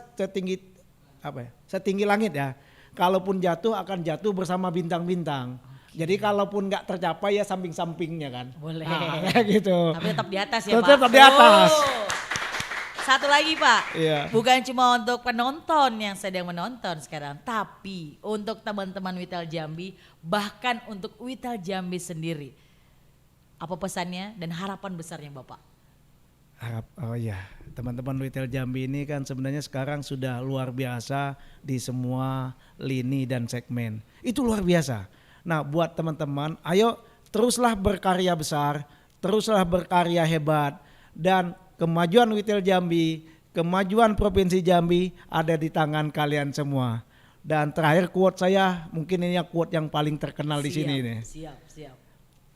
setinggi langit ya. Kalaupun jatuh akan jatuh bersama bintang-bintang. Jadi kalaupun nggak tercapai ya samping-sampingnya kan. Boleh. Kayak gitu. Tapi tetap di atas ya Pak. Tetap di atas. Satu lagi Pak, Iya. bukan cuma untuk penonton yang sedang menonton sekarang, tapi untuk teman-teman Witel Jambi, bahkan untuk Witel Jambi sendiri. Apa pesannya dan harapan besarnya Bapak? Oh ya, teman-teman Retail Jambi ini kan sebenarnya sekarang sudah luar biasa di semua lini dan segmen. Itu luar biasa. Nah buat teman-teman, ayo teruslah berkarya besar, teruslah berkarya hebat, dan kemajuan Retail Jambi, kemajuan Provinsi Jambi ada di tangan kalian semua. Dan terakhir quote saya, mungkin ini quote yang paling terkenal di sini nih. Siap.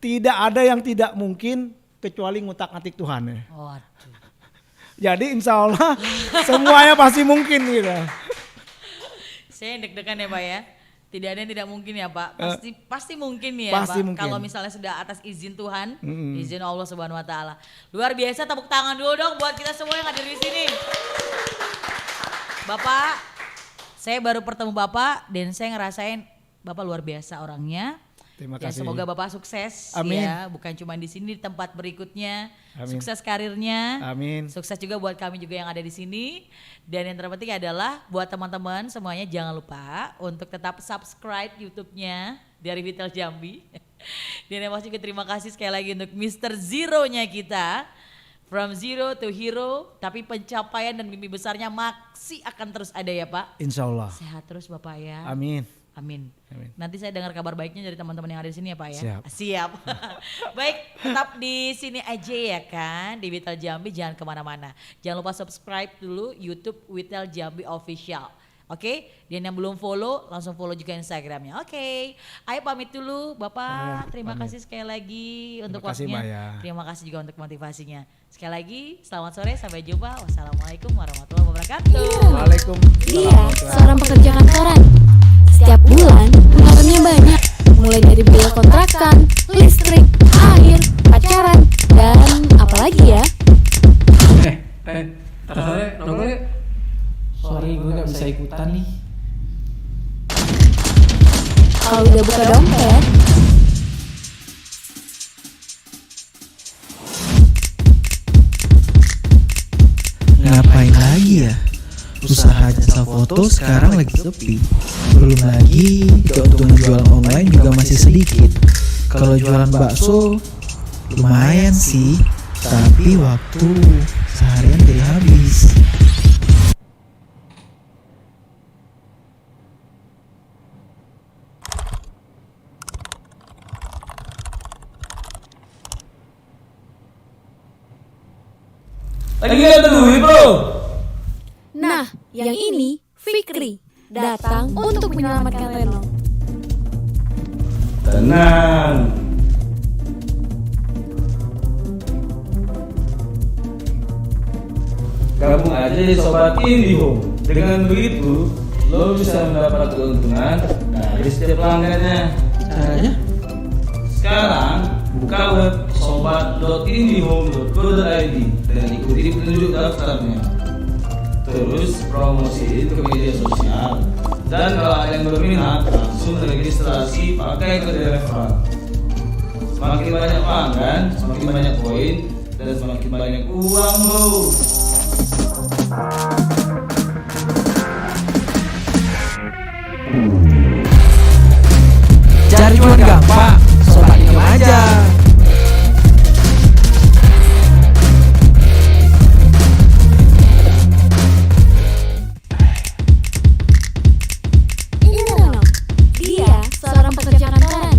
Tidak ada yang tidak mungkin kecuali ngutak-ngatik Tuhan ya. Waduh. Jadi insya Allah semuanya pasti mungkin gitu. Saya deg-degan ya Pak ya. Tidak ada yang tidak mungkin ya Pak. Pasti mungkin ya Pasti Pak. mungkin. Kalau misalnya sudah atas izin Tuhan, izin Allah Subhanahu Wa Taala. Luar biasa, tepuk tangan dulu dong buat kita semua yang hadir di sini. Bapak, saya baru bertemu Bapak dan saya ngerasain Bapak luar biasa orangnya. Terima Ya, kasih. semoga Bapak sukses. Amin. Ya, bukan cuma di sini, di tempat berikutnya. Amin. Sukses karirnya. Amin. Sukses juga buat kami juga yang ada di sini. Dan yang terpenting adalah buat teman-teman semuanya jangan lupa untuk tetap subscribe YouTube-nya dari Witel Jambi. Dan yang pasti juga terima kasih sekali lagi untuk Mr. Zero-nya kita. From zero to hero, tapi pencapaian dan mimpi besarnya masih akan terus ada ya Pak. Insya Allah. Sehat terus Bapak ya. Amin. Amin. Amin. Nanti saya dengar kabar baiknya dari teman-teman yang ada di sini ya Pak ya. Siap. Siap. Baik, tetap di sini aja ya kan di Witel Jambi, jangan kemana-mana. Jangan lupa subscribe dulu YouTube Witel Jambi Official. Oke, dan yang belum follow langsung follow juga Instagramnya. Oke, ayo pamit dulu Bapak. Terima pamit. kasih sekali lagi untuk kasih, waktunya. Mbak, ya. Terima kasih juga untuk motivasinya. Sekali lagi, selamat sore, sampai jumpa. Wassalamualaikum warahmatullahi wabarakatuh. Waalaikumsalam. Dia seorang pekerja kantoran. Setiap bulan pengeluarannya banyak, mulai dari biaya kontrakan, listrik, air, pacaran, dan apalagi ya. Ntar sore nongkrong yuk. Sorry, gue gak bisa ikutan nih. Kalau udah buka dompet, Ngapain lagi ya? Usaha jasa foto sekarang lagi sepi. Belum lagi keuntungan jualan online juga masih sedikit. Kalau jualan bakso lumayan sih, tapi waktu seharian jadi habis. Lagi gak duit bro? nah yang ini Fikri datang untuk menyelamatkan Reno. Tenang. Gabung aja di Sobat IndiHome. Dengan begitu, lo bisa mendapat keuntungan dari setiap pelanggannya. Caranya? Sekarang, buka web sobat.indihome.co.id dan ikuti petunjuk daftarnya. Terus promosi itu ke media sosial. Dan kalau ada yang berminat, langsung registrasi pakai kode referral. Semakin banyak pelanggan, semakin banyak poin, dan semakin banyak uang lo. Cari cuan gampang, sobat ini aja. Ini Reno. Dia seorang pekerja kantoran.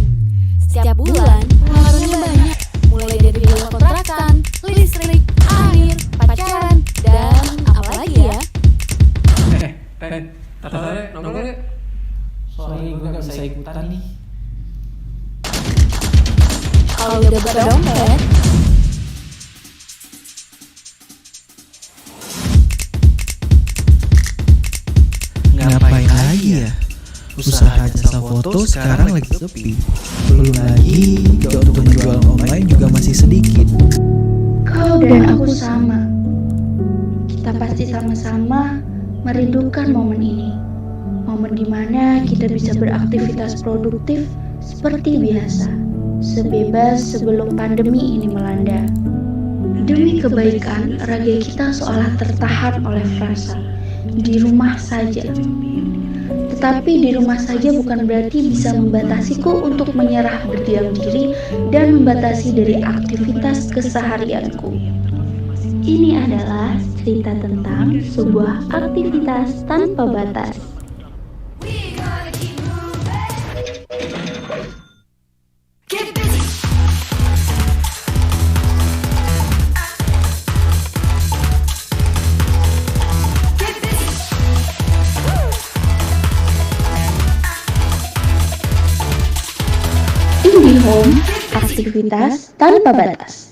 Setiap bulan pengeluarannya banyak, mulai dari biaya kontrakan, listrik, air, pacaran, dan apalagi ya. Ntar sore nongkrong yuk. Sorry, gue gak bisa ikutan nih. Kalau udah buka dompet, Ngapain lagi ya? Usaha jasa foto sekarang lagi sepi. Belum lagi keuntungan jual online juga masih sedikit. Kau dan aku sama. Kita pasti sama-sama merindukan momen ini. Momen dimana kita bisa beraktivitas produktif seperti biasa, sebebas sebelum pandemi ini melanda. Demi kebaikan, raga kita seolah tertahan oleh frasa di rumah saja. Tetapi di rumah saja bukan berarti bisa membatasiku untuk menyerah berdiam diri dan membatasi dari aktivitas keseharianku. Ini adalah cerita tentang sebuah aktivitas tanpa batas. IndiHome, aktivitas tanpa batas.